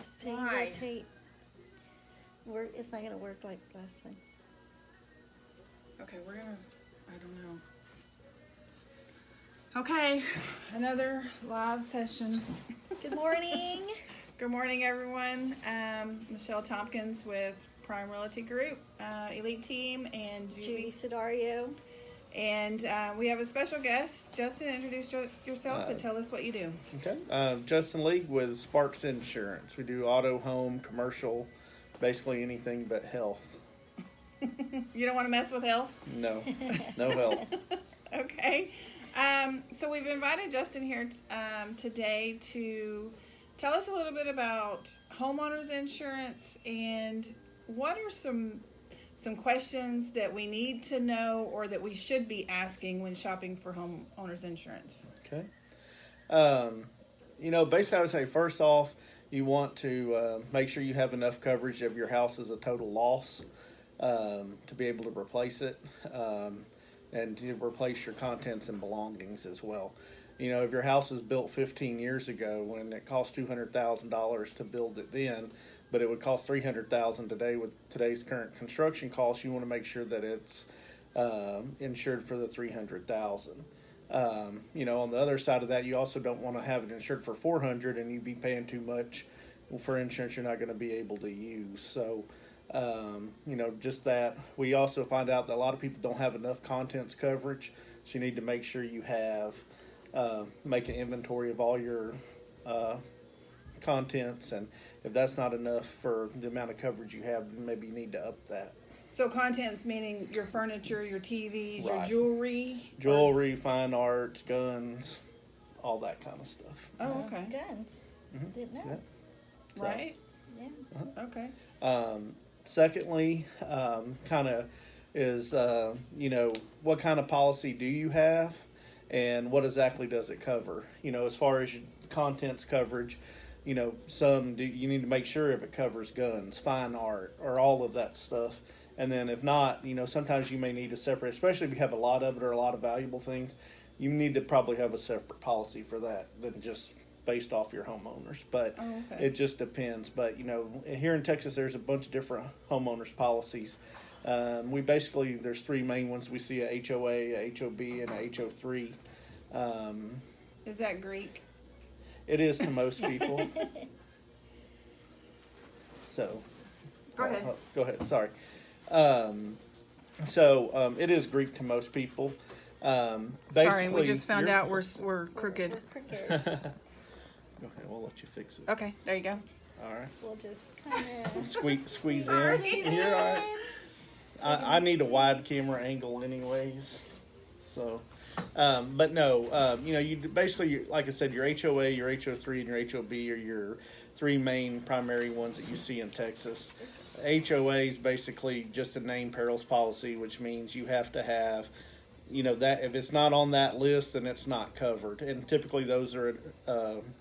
Stay, Why? rotate. It's not gonna work like last time. Okay, I don't know. Okay, another live session. Good morning. Good morning, everyone. Michelle Tompkins with Prime Realty Group, Elite Team, and Judy Judy. Sidario. And we have a special guest. Justin, introduce yourself and tell us what you do. Okay. Justin League with Sparks Insurance. We do auto, home, commercial, basically anything but health. You don't want to mess with health? No, no health. Okay. So we've invited Justin here today to tell us a little bit about homeowners insurance and what are some questions that we need to know or that we should be asking when shopping for homeowners insurance. Okay. Basically I would say first off, you want to make sure you have enough coverage if your house is a total loss to be able to replace it and to replace your contents and belongings as well. You know, if your house was built 15 years ago and it cost $200,000 to build it then, but it would cost $300,000 today with today's current construction costs, you want to make sure that it's insured for the $300,000. On the other side of that, you also don't want to have it insured for $400,000 and you be paying too much for insurance you're not going to be able to use. So, just that. We also find out that a lot of people don't have enough contents coverage, so you need to make sure you have make an inventory of all your contents, and if that's not enough for the amount of coverage you have, then maybe you need to up that. So contents meaning your furniture, your TVs, your Right. jewelry, Fine art, guns, all that kind of stuff. Oh, okay. Guns. Mhm. Didn't know. Yeah. So, Right. Yeah. Okay. Secondly, kind of is, what kind of policy do you have and what exactly does it cover? As far as your contents coverage, you need to make sure if it covers guns, fine art, or all of that stuff. And then if not, sometimes you may need to separate, especially if you have a lot of it or a lot of valuable things, you need to probably have a separate policy for that than just based off your homeowners. But It just depends. But, here in Texas, there's a bunch of different homeowners policies. There's three main ones. We see a HOA, a HOB, and a HO3. Is that Greek? It is to most people. So, Go ahead. Go ahead. Sorry. It is Greek to most people. Sorry, we just found out we're crooked. We're crooked. Go ahead. We'll let you fix it. Okay, there you go. All right. We'll just kind of Squeeze Sorry. in. You're all right. I need a wide camera angle, anyways. So, but no, you basically, like I said, your HOA, your HO3, and your HOB are your three main primary ones that you see in Texas. HOA is basically just a named perils policy, which means you have to have, that if it's not on that list, then it's not covered. And typically those are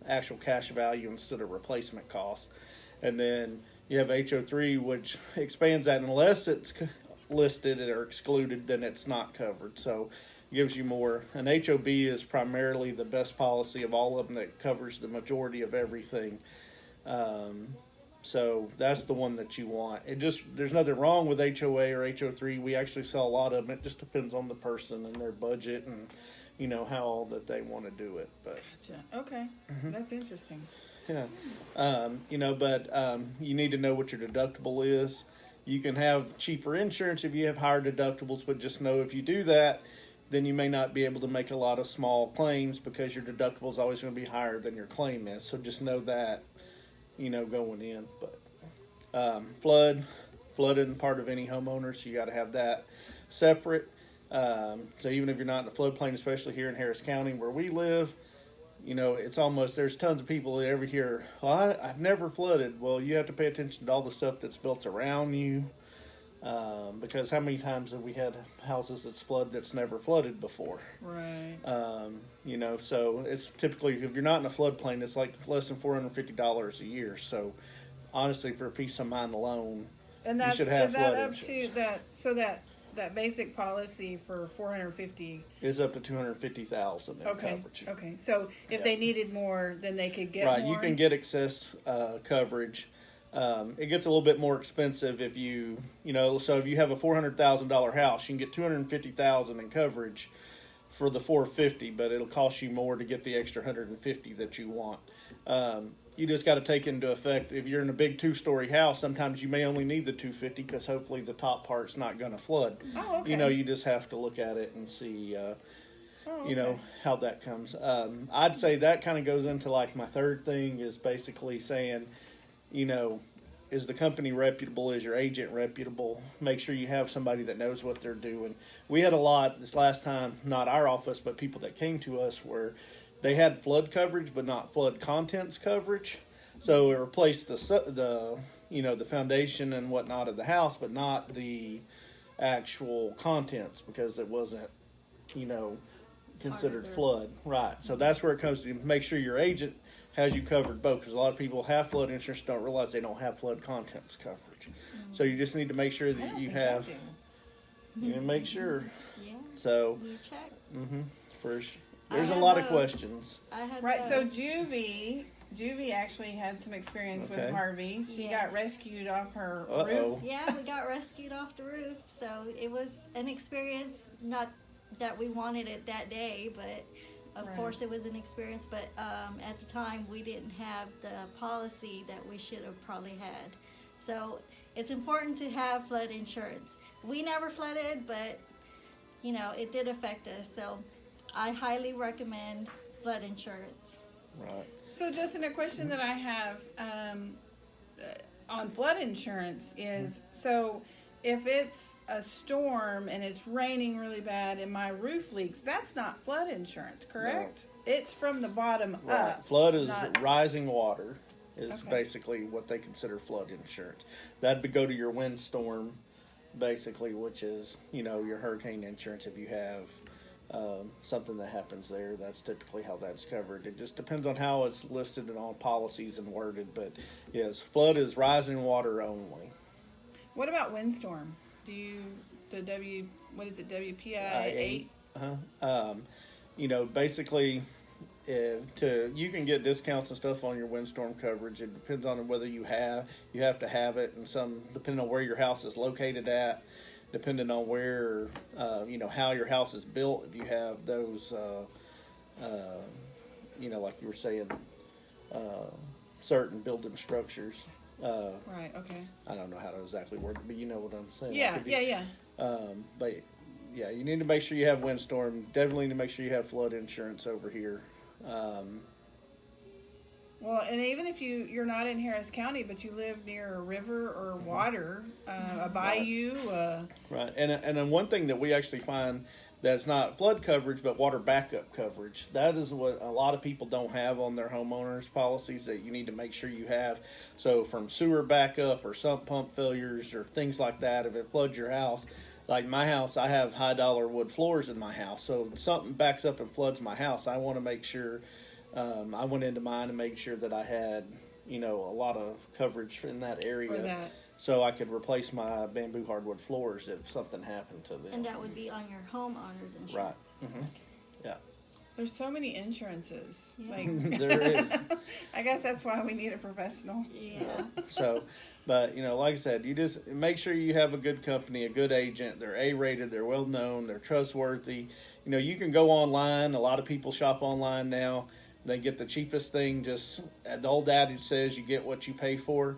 actual cash value instead of replacement costs. And then you have HO3, which expands that unless it's listed or excluded, then it's not covered. So it gives you more. An HOB is primarily the best policy of all of them that covers the majority of everything. So that's the one that you want. There's nothing wrong with HOA or HO3. We actually sell a lot of them. It just depends on the person and their budget and, how all that they want to do it. But Gotcha. Okay, that's interesting. yeah, you need to know what your deductible is. You can have cheaper insurance if you have higher deductibles, but just know if you do that, then you may not be able to make a lot of small claims because your deductible is always going to be higher than your claim is. So just know that, going in. But flood isn't part of any homeowner, so you got to have that separate. So even if you're not in a floodplain, especially here in Harris County where we live, it's almost, there's tons of people that ever hear, well, I've never flooded. Well, you have to pay attention to all the stuff that's built around you. Because how many times have we had houses that's that's never flooded before? Right. So it's typically, if you're not in a floodplain, it's like less than $450 a year. So honestly, for a peace of mind alone, And you that's, should have is that flood up insurance. to that, so that that basic policy for 450. Is up to 250,000 in Okay. coverage. Okay. So if Yeah. they needed more, then they could get Right, more. you can get excess coverage. It gets a little bit more expensive if you know. So if you have a $400,000 house, you can get 250,000 in coverage for the 450, but it'll cost you more to get the extra 150 that you want. You just got to take into effect if you're in a big 2-story house. Sometimes you may only need the 250 because hopefully the top part's not going to flood. Oh, okay. You know, you just have to look at it and see. Oh, You know okay. how that comes. I'd say that kind of goes into like my third thing is basically saying, you know, is the company reputable? Is your agent reputable? Make sure you have somebody that knows what they're doing. We had a lot this last time, not our office, but people that came to us where they had flood coverage, but not flood contents coverage. So it replaced the the foundation and whatnot of the house, but not the actual contents because it wasn't, considered their- flood. Right. So that's where it comes to make sure your agent has you covered both, because a lot of people have flood insurance don't realize they don't have flood contents coverage. So you just need to make sure I that don't you think I have. do. You know, make sure. Yeah, So you check. there's a had lot of a- questions. I had Right. So Juvie actually had some experience with Okay. Harvey. She Yes. got rescued off her Uh-oh. roof. yeah, we got rescued off the roof, so it was an experience. Not that we wanted it that day, but of Right. course it was an experience. But at the time, we didn't have the policy that we should have probably had. So it's important to have flood insurance. We never flooded, but it did affect us. So I highly recommend flood insurance. Right. So, Justin, a question that I have on flood insurance is so if it's a storm and it's raining really bad and my roof leaks, that's not flood insurance, correct? It's from the bottom Right. up. Flood is not- rising water is Okay. basically what they consider flood insurance. That'd go to your windstorm, basically, which is your hurricane insurance. If you have something that happens there, that's typically how that's covered. It just depends on how it's listed and on policies and worded. But yes, flood is rising water only. What about windstorm? What is it, WPI 8? Basically, you can get discounts and stuff on your windstorm coverage. It depends on whether you have to have it, and depending on where your house is located at, depending on where how your house is built. If you have those, like you were saying, certain building structures. Right, okay. I don't know how to exactly word it, but you know what I'm saying. Yeah, Like if yeah. but yeah, you need to make sure you have windstorm. Definitely need to make sure you have flood insurance over here. Well, and even if you're not in Harris County, but you live near a river or water, a bayou, Right, and then one thing that we actually find that's not flood coverage but water backup coverage. That is what a lot of people don't have on their homeowners policies that you need to make sure you have. So from sewer backup or sump pump failures or things like that, if it floods your house. Like my house, I have high dollar wood floors in my house. So if something backs up and floods my house, I want to make sure. I went into mine and made sure that I had, a lot of coverage in that area, for that. so I could replace my bamboo hardwood floors if something happened to them. And that would be on your homeowner's insurance. Right. Mm-hmm. Yeah. There's so many insurances. Yeah. Like, There is. I guess that's why we need a professional. Yeah. So, but like I said, you just make sure you have a good company, a good agent. They're A-rated. They're well known. They're trustworthy. You can go online. A lot of people shop online now. They get the cheapest thing. Just the old adage says, you get what you pay for.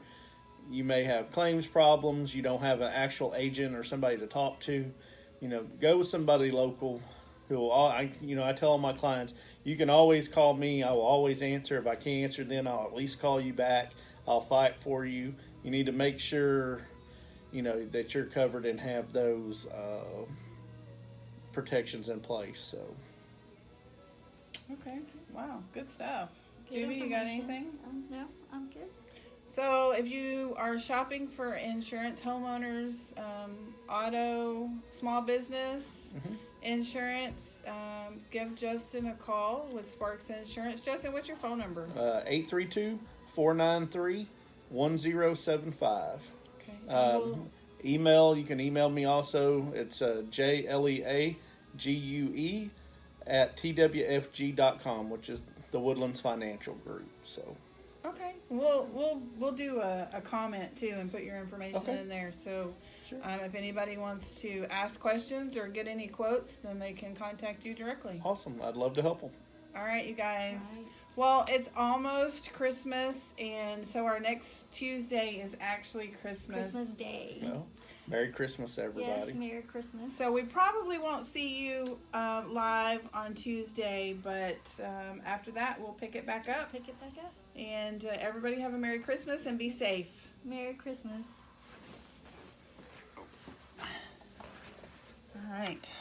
You may have claims problems. You don't have an actual agent or somebody to talk to. Go with somebody local. I tell all my clients, you can always call me. I will always answer. If I can't answer, then I'll at least call you back. I'll fight for you. You need to make sure, that you're covered and have those protections in place. So. Okay. Wow. Good stuff. Good Judy, you got information. anything? No, I'm good. So, if you are shopping for insurance, homeowners, auto, small business insurance, give Justin a call with Sparks Insurance. Justin, what's your phone number? 832-493-1075. Okay. Um, Email, you can email me also. It's JLEAGUE at twfg.com, which is the Woodlands Financial Group. So, Okay, we'll do a comment too and put your information Okay. in there. So, Sure. if anybody wants to ask questions or get any quotes, then they can contact you directly. awesome. I'd love to help them. All right, you guys. Right. Well, it's almost Christmas, and so our next Tuesday is actually Christmas. Christmas Day. Well, Merry Christmas, everybody. Yes, Merry Christmas. So we probably won't see you live on Tuesday, but after that we'll pick it back up. Pick it back up. And everybody have a Merry Christmas and be safe. Merry Christmas. All right.